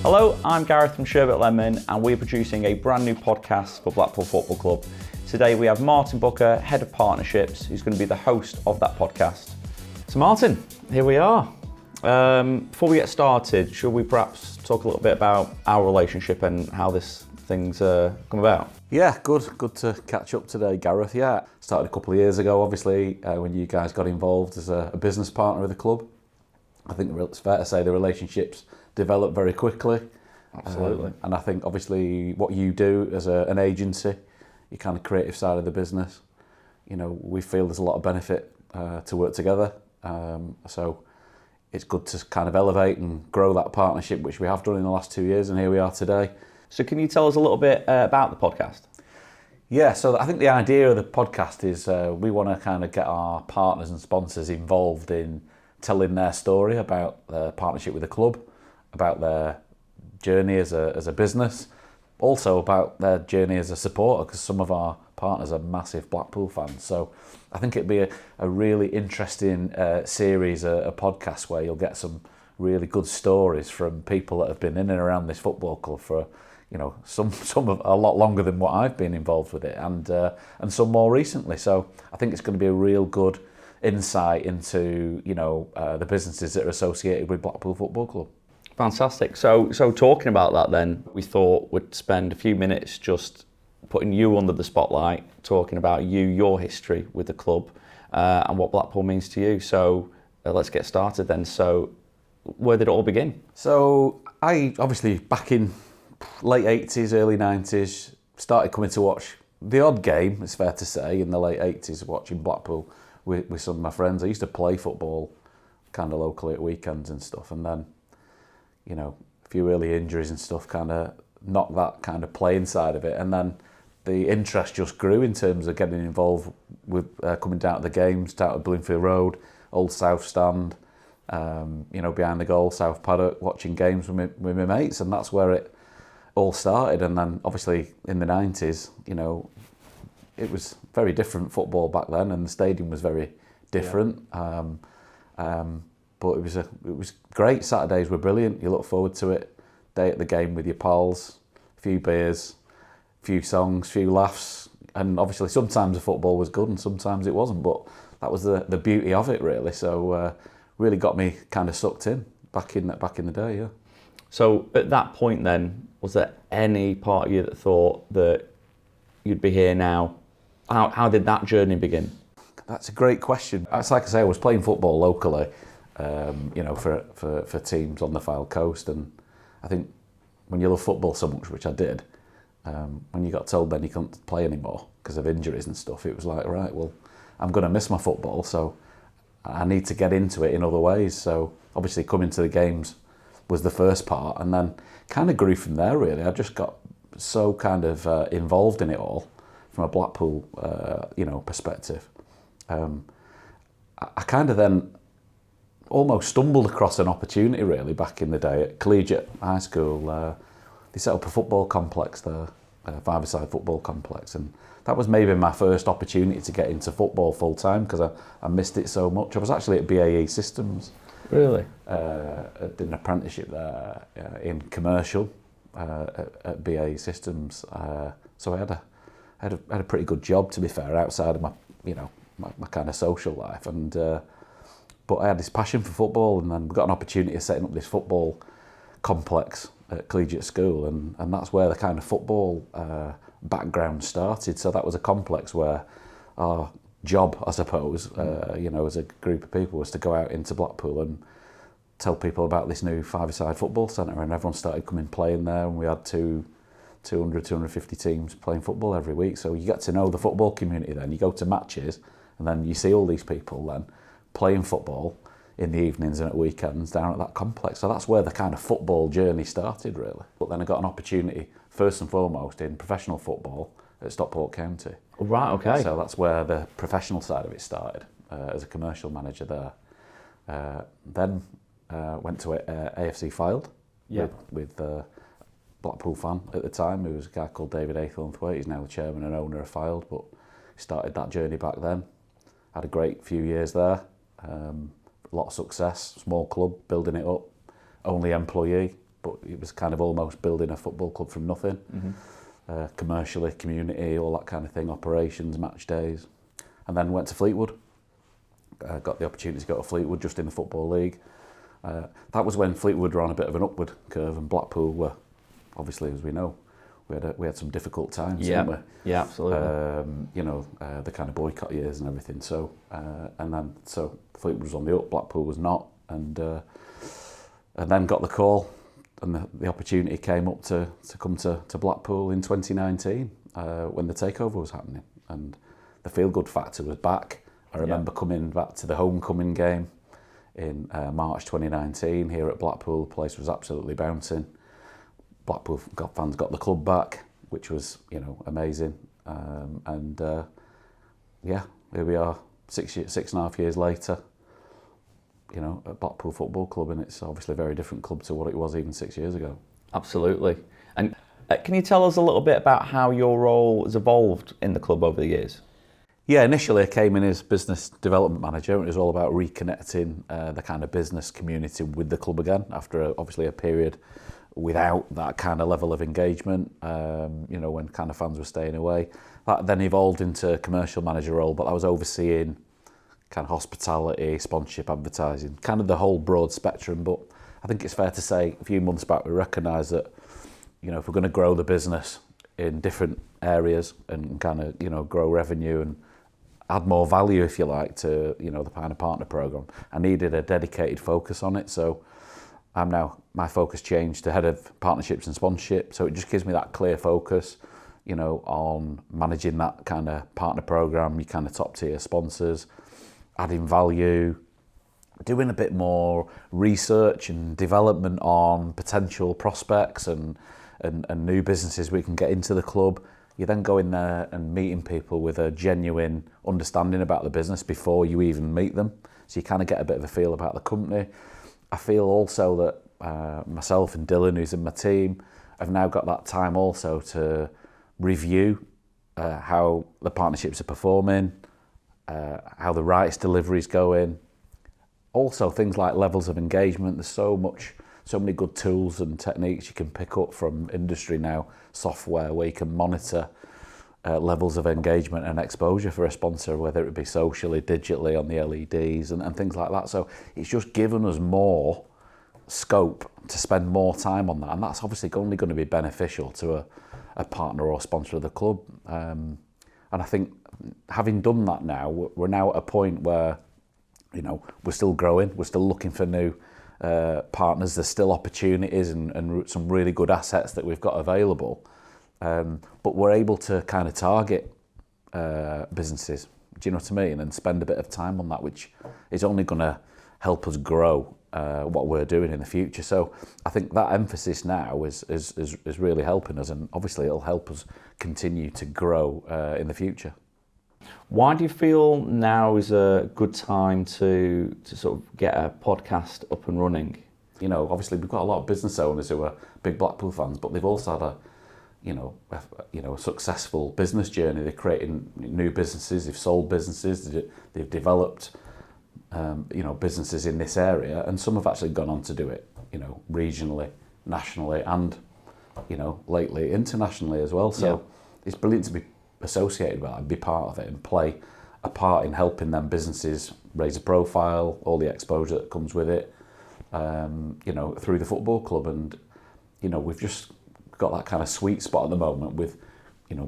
Hello, I'm Gareth from Sherbet Lemon and we're producing a brand new podcast for Blackpool Football Club. Today we have Martin Booker, Head of Partnerships, who's going to be the host of that podcast. So Martin, here we are. Before we get started, should we perhaps talk a little bit about our relationship and how this thing's come about? Yeah, good to catch up today, Gareth. Yeah, started a couple of years ago, obviously, when you guys got involved as a business partner of the club. I think it's fair to say the relationships developed very quickly. Absolutely. And I think obviously what you do as an agency, your kind of creative side of the business, you know, we feel there's a lot of benefit to work together. So it's good to kind of elevate and grow that partnership, which we have done in the last 2 years, and here we are today. So can you tell us a little bit about the podcast? Yeah, so I think the idea of the podcast is we want to kind of get our partners and sponsors involved in telling their story about their partnership with the club, about their journey as a business, also about their journey as a supporter, because some of our partners are massive Blackpool fans. So I think it'd be a really interesting series, a podcast where you'll get some really good stories from people that have been in and around this football club for, you know, some of a lot longer than what I've been involved with it, and some more recently. So I think it's going to be a real good insight into, you know, the businesses that are associated with Blackpool Football Club. Fantastic. So talking about that then, we thought we'd spend a few minutes just putting you under the spotlight, talking about your history with the club and what Blackpool means to you. So let's get started then. So where did it all begin? So I obviously back in late 80s, early 90s, started coming to watch the odd game, it's fair to say, in the late 80s, watching Blackpool with some of my friends. I used to play football kind of locally at weekends and stuff, and then, you know, a few early injuries and stuff kind of knocked that kind of playing side of it, and then the interest just grew in terms of getting involved with coming down to the games, down at Bloomfield Road, Old South Stand, you know, behind the goal, South Paddock, watching games with my mates, and that's where it all started. And then obviously in the 90s, you know, it was very different football back then, and the stadium was very different. Yeah. But it was great. Saturdays were brilliant. You look forward to it. Day at the game with your pals, a few beers, a few songs, a few laughs, and obviously sometimes the football was good and sometimes it wasn't. But that was the beauty of it, really. So really got me kind of sucked in back in the day. Yeah. So at that point, then, was there any part of you that thought that you'd be here now? How did that journey begin? That's a great question. It's like I say, I was playing football locally, you know, for teams on the Fylde Coast, and I think when you love football so much, which I did, when you got told then you couldn't play anymore because of injuries and stuff, it was like, right, well, I'm going to miss my football, so I need to get into it in other ways. So obviously coming to the games was the first part, and then kind of grew from there, really. I just got so kind of involved in it all from a Blackpool, you know, perspective. I kind of then almost stumbled across an opportunity, really, back in the day at Collegiate High School. They set up a football complex there, a five-a-side football complex, and that was maybe my first opportunity to get into football full time, because I missed it so much. I was actually at BAE Systems. Really? I did an apprenticeship there in commercial at BAE Systems. So I had a pretty good job, to be fair, outside of my, you know, my kind of social life, and but I had this passion for football, and then we got an opportunity of setting up this football complex at Collegiate School, and that's where the kind of football background started. So that was a complex where our job, I suppose, you know, as a group of people, was to go out into Blackpool and tell people about this new five-a-side football centre, and everyone started coming playing there, and we had 250 teams playing football every week. So you get to know the football community then. You go to matches, and then you see all these people then playing football in the evenings and at weekends down at that complex. So that's where the kind of football journey started, really. But then I got an opportunity, first and foremost, in professional football at Stockport County. Right, okay. So that's where the professional side of it started, as a commercial manager there. Then went to AFC Fylde with Blackpool fan at the time, who was a guy called David Aythornthwaite. He's now the chairman and owner of Fylde, but started that journey back then. Had a great few years there, a lot of success, small club, building it up, only employee, but it was kind of almost building a football club from nothing. Commercially, community, all that kind of thing, operations, match days. And then went to Fleetwood. Got the opportunity to go to Fleetwood just in the Football League. That was when Fleetwood were on a bit of an upward curve, and Blackpool were, obviously, as we know, we had some difficult times, didn't we? Yeah, absolutely. The kind of boycott years and everything. So Fleetwood was on the up, Blackpool was not, and then got the call, and the opportunity came up to come to Blackpool in 2019 when the takeover was happening, and the feel-good factor was back. I remember coming back to the homecoming game in March 2019 here at Blackpool. The place was absolutely bouncing. Blackpool fans got the club back, which was, amazing. Here we are, 6.5 years later, at Blackpool Football Club, and it's obviously a very different club to what it was even 6 years ago. Absolutely. And can you tell us a little bit about how your role has evolved in the club over the years? Yeah, initially I came in as business development manager, and it was all about reconnecting the kind of business community with the club again after obviously a period without that kind of level of engagement, when kind of fans were staying away. That then evolved into a commercial manager role, but I was overseeing kind of hospitality, sponsorship, advertising, kind of the whole broad spectrum. But I think it's fair to say a few months back we recognised that, if we're going to grow the business in different areas and kind of, grow revenue and add more value, if you like, to, the kind of partner programme, I needed a dedicated focus on it. So my focus changed to head of partnerships and sponsorship. So it just gives me that clear focus, on managing that kind of partner programme, your kind of top tier sponsors, adding value, doing a bit more research and development on potential prospects and new businesses we can get into the club. You then go in there and meeting people with a genuine understanding about the business before you even meet them. So you kind of get a bit of a feel about the company. I feel also that myself and Dylan, who's in my team, have now got that time also to review how the partnerships are performing, how the rights delivery is going. Also things like levels of engagement. There's so many good tools and techniques you can pick up from industry now, software where you can monitor levels of engagement and exposure for a sponsor, whether it be socially, digitally, on the LEDs and things like that. So it's just given us more scope to spend more time on that, and that's obviously only going to be beneficial to a partner or sponsor of the club. And I think having done that now, we're now at a point where, we're still growing, we're still looking for new partners, there's still opportunities and some really good assets that we've got available. But we're able to kind of target businesses, do you know what I mean? And spend a bit of time on that, which is only going to help us grow what we're doing in the future. So I think that emphasis now is really helping us, and obviously it'll help us continue to grow in the future. Why do you feel now is a good time to sort of get a podcast up and running? Obviously we've got a lot of business owners who are big Blackpool fans, but they've also had a successful business journey. They're creating new businesses, they've sold businesses, they've developed businesses in this area, and some have actually gone on to do it, regionally, nationally, and lately internationally as well. So it's brilliant to be associated with that and be part of it and play a part in helping them businesses raise a profile, all the exposure that comes with it, through the football club. And we've just got that kind of sweet spot at the moment with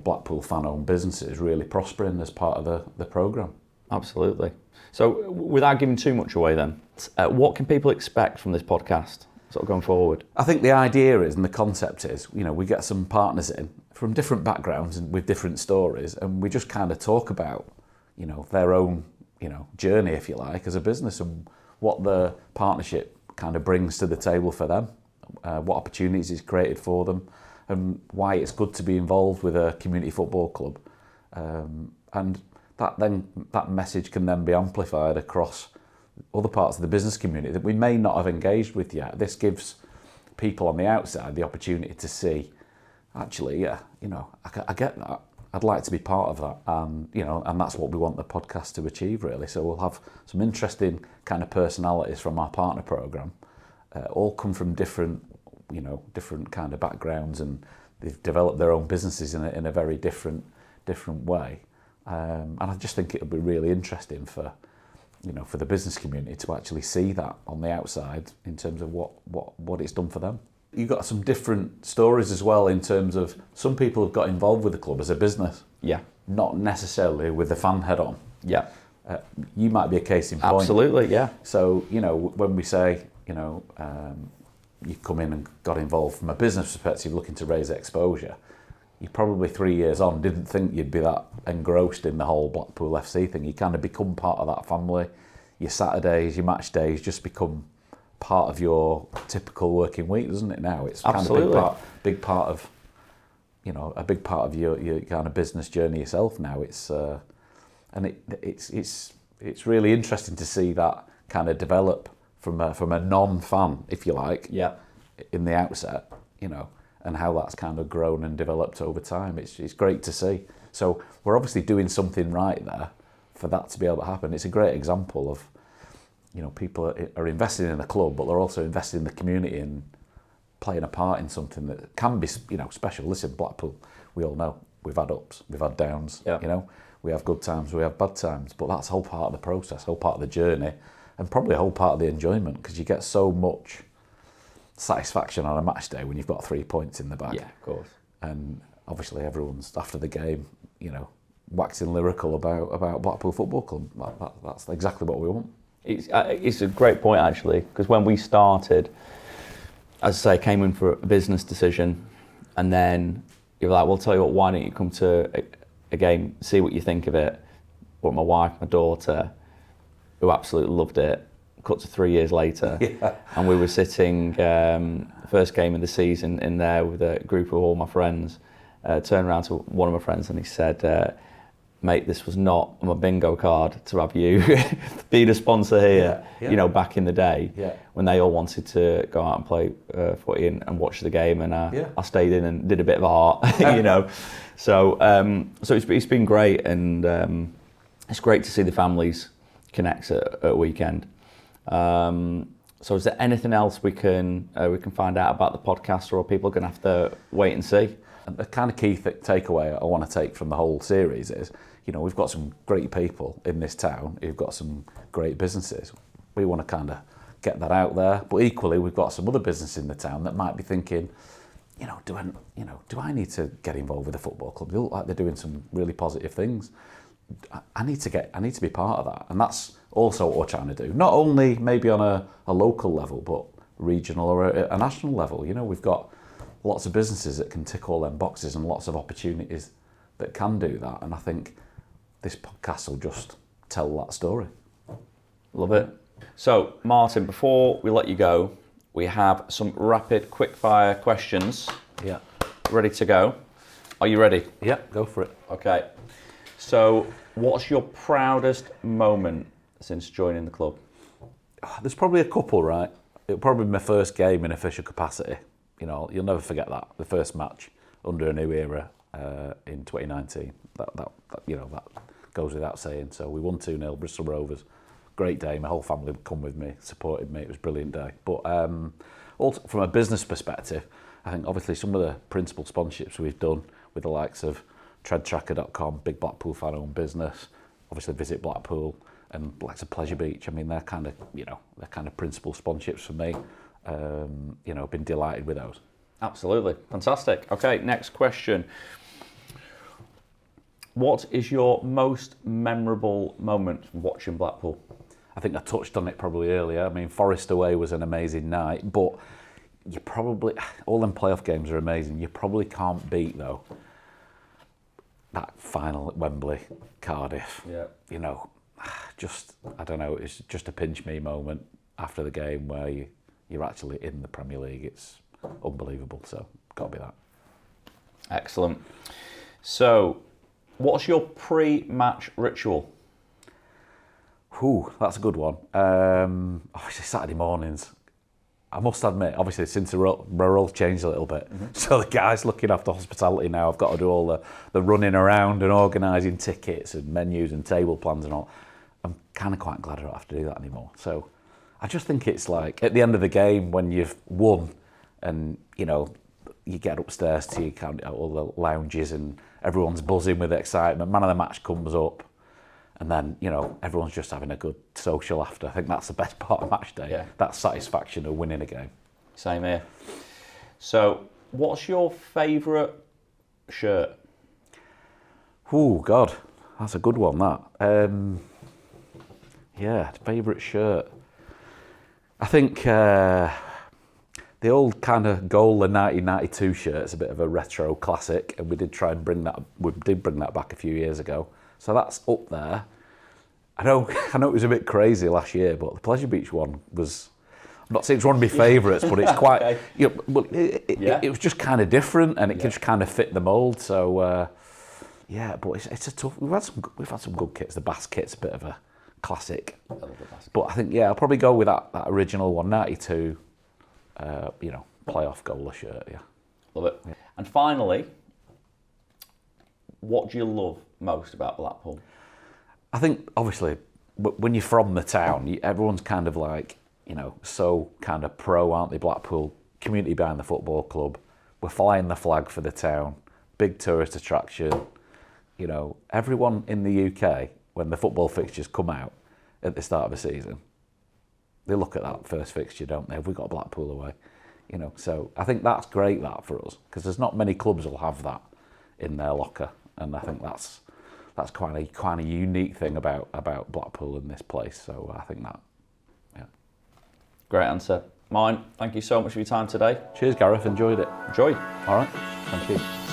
Blackpool fan-owned businesses really prospering as part of the programme. Absolutely. So without giving too much away then, what can people expect from this podcast sort of going forward? I think the idea is, and the concept is, we get some partners in from different backgrounds and with different stories, and we just kind of talk about, their own, journey, if you like, as a business, and what the partnership kind of brings to the table for them, what opportunities it's created for them, and why it's good to be involved with a community football club. And that message can then be amplified across other parts of the business community that we may not have engaged with yet. This gives people on the outside the opportunity to see, actually, I get that. I'd like to be part of that, and that's what we want the podcast to achieve, really. So we'll have some interesting kind of personalities from our partner programme, all come from different different kind of backgrounds, and they've developed their own businesses in a very different way. And I just think it would be really interesting for the business community to actually see that on the outside in terms of what it's done for them. You've got some different stories as well in terms of some people have got involved with the club as a business. Yeah. Not necessarily with the fan head on. Yeah. You might be a case in point. Absolutely, yeah. So, when we say, you come in and got involved from a business perspective looking to raise exposure, you probably 3 years on didn't think you'd be that engrossed in the whole Blackpool FC thing. You kind of become part of that family. Your Saturdays, your match days just become part of your typical working week, doesn't it now? It's kind Absolutely. of a big part of your kind of business journey yourself now. It's it's really interesting to see that kind of develop from a non-fan, if you like, in the outset, and how that's kind of grown and developed over time. It's great to see. So we're obviously doing something right there for that to be able to happen. It's a great example of, people are investing in the club, but they're also investing in the community and playing a part in something that can be, special. Listen, Blackpool, we all know we've had ups, we've had downs, we have good times, we have bad times, but that's a whole part of the process, whole part of the journey, and probably a whole part of the enjoyment, because you get so much satisfaction on a match day when you've got 3 points in the bag. Yeah, of course. And obviously everyone's, after the game, waxing lyrical about Blackpool Football Club. That's exactly what we want. It's a great point, actually, because when we started, as I say, came in for a business decision, and then you're like, well, tell you what, why don't you come to a game, see what you think of it. But my wife, my daughter, who absolutely loved it, cut to 3 years later, and we were sitting first game of the season in there with a group of all my friends. Turned around to one of my friends and he said, mate, this was not on my bingo card to have you being a sponsor here, back in the day when they all wanted to go out and play footy and watch the game, and I stayed in and did a bit of art, So it's been great, and it's great to see the families connect at a weekend. So is there anything else we can find out about the podcast, or are people going to have to wait and see? The kind of key takeaway I want to take from the whole series is, we've got some great people in this town who've got some great businesses. We want to kind of get that out there, but equally we've got some other businesses in the town that might be thinking, do I need to get involved with the football club? They look like they're doing some really positive things. I need to be part of that, and that's also what we're trying to do. Not only maybe on a local level, but regional or a national level. We've got lots of businesses that can tick all them boxes and lots of opportunities that can do that. And I think this podcast will just tell that story. Love it. So, Martin, before we let you go, we have some rapid quick-fire questions. Yeah. Ready to go? Are you ready? Yeah, go for it. Okay. So, what's your proudest moment since joining the club? There's probably a couple, right? It'll probably be my first game in official capacity. You'll never forget that. The first match under a new era in 2019. That goes without saying. So we won 2-0, Bristol Rovers. Great day. My whole family would come with me, supported me. It was a brilliant day. But also from a business perspective, I think obviously some of the principal sponsorships we've done with the likes of treadtracker.com, big Blackpool fan-owned business, obviously Visit Blackpool, and likes of Pleasure Beach. I mean, they're kind of principal sponsorships for me. Been delighted with those. Absolutely. Fantastic. Okay, next question. What is your most memorable moment from watching Blackpool? I think I touched on it probably earlier. I mean, Forest away was an amazing night, but you probably, all them playoff games are amazing. You probably can't beat, though, that final at Wembley, Cardiff. Yeah. I don't know, it's just a pinch me moment after the game where you're actually in the Premier League. It's unbelievable, so got to be that. Excellent. So, what's your pre-match ritual? That's a good one. Obviously Saturday mornings. I must admit, obviously since the role's changed a little bit, so the guys looking after hospitality now, I've got to do all the running around and organising tickets and menus and table plans and all. I'm kind of quite glad I don't have to do that anymore. So I just think it's like, at the end of the game, when you've won and you know, you get upstairs to all the lounges and everyone's buzzing with excitement. Man of the match comes up, and then you know everyone's just having a good social after. I think that's the best part of match day. Yeah. That satisfaction of winning a game. Same here. So, what's your favourite shirt? Oh God, that's a good one. That. Yeah, favourite shirt. I think the old kind of goal, the 1992 shirt, is a bit of a retro classic, and we did try and bring that back a few years ago. So that's up there. I know it was a bit crazy last year, but the Pleasure Beach one was. I'm not saying it's one of my favourites, but it's quite. Okay. You know, well, it was just kind of different, and it just kind of fit the mould. So yeah, but it's a tough. We've had some good kits. The Bass kit's a bit of a classic. I love the Bass kit. But I think I'll probably go with that original one, 92. You know, playoff goaler shirt. Yeah, love it. Yeah. And finally, what do you love most about Blackpool? I think obviously when you're from the town, everyone's kind of like, you know, so kind of pro, aren't they? Blackpool, community behind the football club. We're flying the flag for the town. Big tourist attraction. You know, everyone in the UK, when the football fixtures come out at the start of the season, they look at that first fixture, don't they? Have we got Blackpool away? You know, so I think that's great that for us, because there's not many clubs will have that in their locker, and I think that's quite a unique thing about Blackpool in this place. So I think that, yeah. Great answer. Mine, thank you so much for your time today. Cheers, Gareth. Enjoyed it. Enjoy. All right. Thank you.